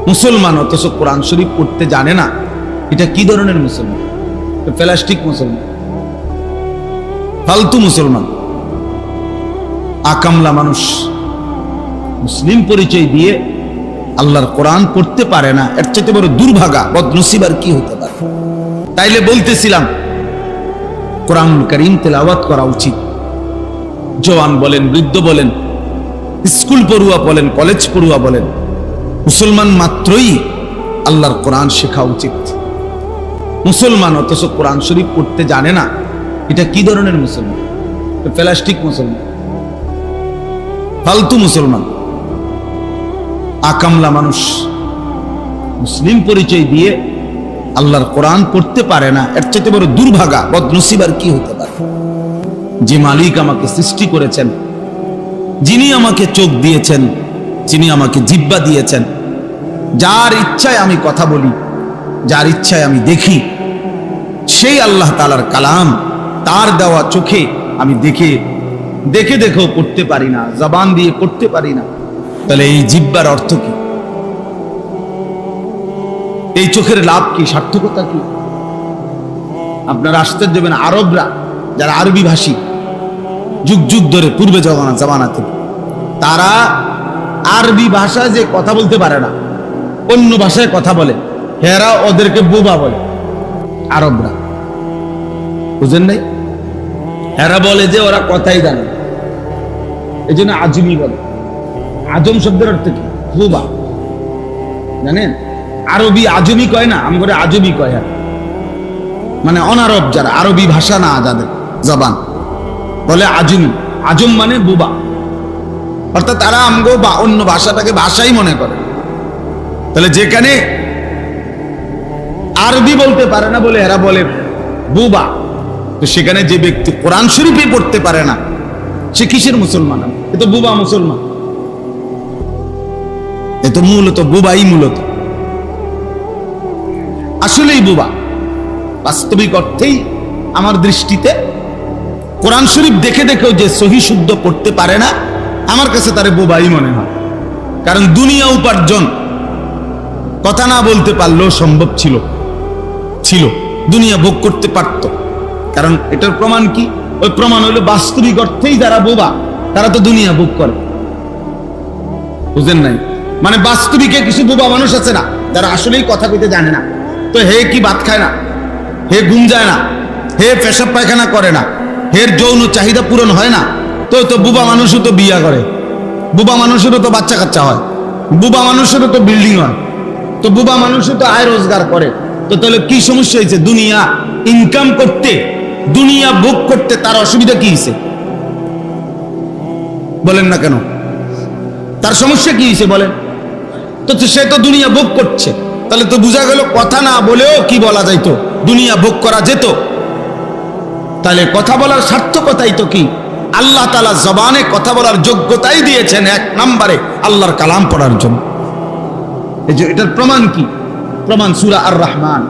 মুসলমান অথচ কোরআন শরীফ পড়তে জানে না, এটা কি ধরনের মুসলমান? প্লাস্টিক মুসলমান, ফালতু মুসলমান, আকামলা মানুষ। মুসলিম পরিচয় দিয়ে আল্লাহর কোরআন পড়তে পারে না, এর চাইতে বড় দুর্ভাগা বদনসিব আর কি হতে পারে? তাইলে বলতেছিলাম কোরআনুল কারীম তেলাওয়াত করা উচিত। জওয়ান বলেন, বৃদ্ধ বলেন, স্কুল পড়ুয়া বলেন, কলেজ পড়ুয়া বলেন, মুসলমান মাত্রই আল্লাহর কোরআন শেখা উচিত। মুসলমান অথচ কোরআন শরীফ পড়তে জানে না, এটা কি ধরনের মুসলমান? প্লাস্টিক মুসলমান, ফালতু মুসলমান, আকামলা মানুষ। মুসলিম পরিচয় দিয়ে আল্লাহর কোরআন পড়তে পারে না, এর চাইতে বড় দুর্ভাগা বদনসিব আর কি হতে পারে? যে মালিক আমাকে সৃষ্টি করেছেন, যিনি আমাকে চোখ দিয়েছেন, যিনি আমাকে জিহ্বা দিয়েছেন, যার ইচ্ছায় আমি কথা বলি, যার ইচ্ছায় আমি দেখি, সেই আল্লাহ তাআলার কালাম তার দেওয়া চোখে আমি দেখেও পড়তে পারি না, জবান দিয়ে পড়তে পারি না। তাহলে এই জিহ্বার অর্থ কি? এই চোখের লাভ কি? সার্থকতা কি? আপনারা আশ্চর্য হবেন, আরবরা যারা আরবি ভাষী যুগ যুগ ধরে পূর্বে জামানা থেকে, তারা আরবি ভাষায় যে কথা বলতে পারে না, অন্য ভাষায় কথা বলে, হেরা ওদেরকে বোবা বলে। আরবরা, বুঝেন নাই? এরা বলে যে ওরা কথাই জানে, এই জন্য আজমি বলে। আজম শব্দের অর্থ কি? বোবা। জানেন, আরবি আজমি কয় না, আমরা আজমি কয়, মানে অনারব যারা, আরবি ভাষা না যাদের জবান, বলে আজমি। আজম মানে বোবা, অর্থাৎ তারা আমগো বা অন্য ভাষাটাকে ভাষাই মনে করে। তাহলে যেখানে আরবি বলতে পারে না বলে এরা বলে বোবা, তো সেখানে যে ব্যক্তি কোরআন শরীফে পড়তে পারে না, সে কিসের মুসলমান? এ তো বোবা মুসলমান, এ তো মূলত বোবাই। মূলত আসলেই বোবা। বাস্তবিক অর্থেই আমার দৃষ্টিতে কোরআন শরীফ দেখেও যে সহি শুদ্ধ পড়তে পারে না, আমার কাছে তারে বোবাই মনে হয়। কারণ দুনিয়া উপার্জন কথা না বলতে পারলেও সম্ভব ছিল, দুনিয়া ভোগ করতে পারত। কারণ এটার প্রমাণ কি? ওই প্রমাণ হলো বাস্তবিক অর্থেই যারা বোবা তারা তো দুনিয়া ভোগ করে। বুঝেন নাই? মানে বাস্তবিকে কিছু বোবা মানুষ আছে না, যারা আসলেই কথা কইতে জানে না, তো হে কি ভাত খায় না, হে ঘুম যায় না, হে পেশাব পায়খানা করে না, হের যৌন চাহিদা পূরণ হয় না, তো বোবা মানুষও তো বিয়া করে, বোবা মানুষেরও তো বাচ্চা কাচ্চা হয়, বোবা মানুষেরও তো বিল্ডিং হয়, তো বোবা মানুষও তো আয় রোজগার করে। তো তাহলে কি সমস্যা হয়েছে? দুনিয়া ইনকাম করতে, দুনিয়া ভোগ করতে তার অসুবিধা কি হয়েছে? বলেন না কেন? তার সমস্যা কি হয়েছে বলেন তো? সে তো দুনিয়া ভোগ করছে, তাহলে তো বোঝা গেল কথা না বলেও কি বলা যাইতো, দুনিয়া ভোগ করা যেত। তাহলে কথা বলার সার্থকতাই তো কি? আল্লাহ তাআলা জবানে কথা বলার যোগ্যতাই দিয়েছেন এক নম্বরে আল্লাহর কালাম পড়ার জন্য। এই যে এটার প্রমাণ কি? প্রমাণ সূরা আর রহমান।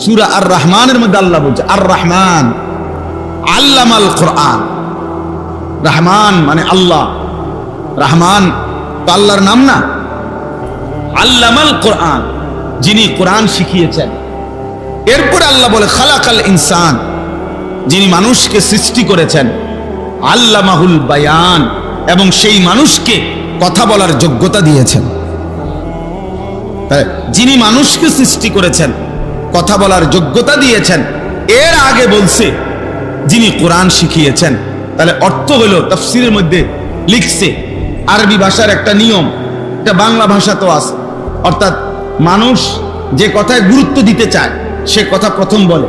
সূরা আর রহমানের মধ্যে আল্লাহ বলছে, আর রহমান আল্লামাল কোরআন। রহমান মানে আল্লাহ, রহমান তো আল্লাহর নাম না। আল্লামাল কোরআন, যিনি কোরআন শিখিয়েছেন। এরপরে আল্লাহ বলে খালাকাল ইনসান, যিনি মানুষকে সৃষ্টি করেছেন। আল্লামাহুল বায়ান, এবং সেই মানুষকে কথা বলার যোগ্যতা দিয়েছেন। যিনি মানুষকে সৃষ্টি করেছেন, কথা বলার যোগ্যতা দিয়েছেন, এর আগে বলছে যিনি কোরআন শিখিয়েছেন। তাহলে অর্থ হলো, তাফসীরের মধ্যে লিখছে, আরবি ভাষার একটা নিয়ম, এটা বাংলা ভাষাতেও আছে, অর্থাৎ মানুষ যে কথায় গুরুত্ব দিতে চায় সে কথা প্রথম বলে।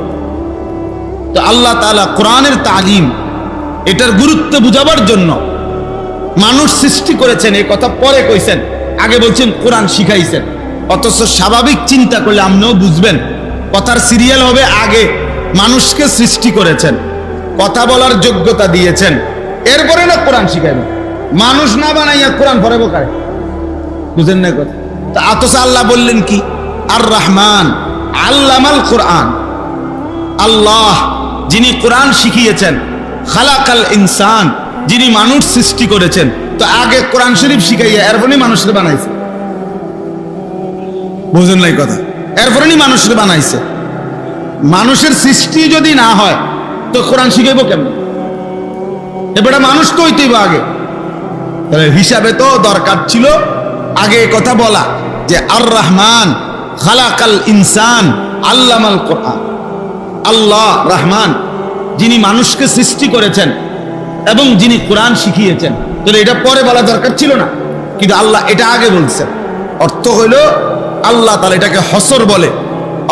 তো আল্লাহ তাআলা কোরআনের তালিম, এটার গুরুত্ব বুঝাবার জন্য মানুষ সৃষ্টি করেছেন, এই কথা পরে কইছেন, আগে বলছেন কোরআন শিখাইছেন। অথচ স্বাভাবিক চিন্তা করলে আপনিও বুঝবেন, কথার সিরিয়াল হবে আগে মানুষকে সৃষ্টি করেছেন, কথা বলার যোগ্যতা দিয়েছেন, এরপরে না কোরআন শিখাইবেন। মানুষ না বানাইয়া কোরআন পড়াবো কারে? বুঝেন না কথা? তা অথচ আল্লাহ বললেন কি? আর রহমান আল্লামাল কোরআন। আল্লাহ যিনি কোরআন শিখিয়েছেন, খালাকাল ইনসান যিনি মানুষ সৃষ্টি করেছেন। তো আগে কোরআন শরীফ শিখাইয়া এরপরে মানুষকে বানাইছে। বুঝেন নাই কথা? এরপরে নি মানুষকে বানাইছে। মানুষের সৃষ্টি যদি না হয় তো কোরআন শিখাইব কেমন? এবারে মানুষ তো হইতেইব আগে। তাহলে হিসাবে তো দরকার ছিল আগে কথা বলা যে আর রহমান খালাকাল ইনসান আল্লামাল কোরআন। আল্লাহ রহমান, যিনি মানুষকে সৃষ্টি করেছেন এবং যিনি কোরআন শিখিয়েছেন। তাহলে এটা পরে বলা দরকার ছিল না, কিন্তু আল্লাহ এটা আগে বলছেন। অর্থ হইল আল্লাহ তাআলা এটাকে হসর বলে,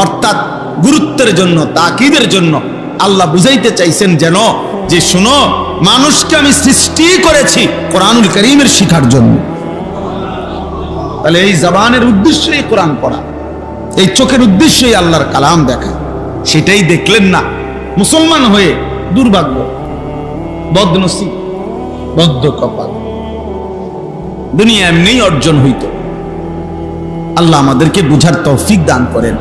অর্থাৎ গুরুত্বের জন্য, তাকিদের জন্য আল্লাহ বুঝাইতে চাইছেন যেন যে শুনো, মানুষকে আমি সৃষ্টি করেছি কোরআনুল কারীমের শিখার জন্য। তাহলে এই জবানের উদ্দেশ্যই কোরআন পড়া, এই চোখের উদ্দেশ্যই আল্লাহর কালাম দেখা। সেটাই দেখলেন না। মুসলমান হয়ে দুর্ভাগ্য, বদনসিব, বদ্ধ কপাল, দুনিয়া এমনি অর্জন হইত। আল্লাহ আমাদেরকে বুঝার তৌফিক দান করেন।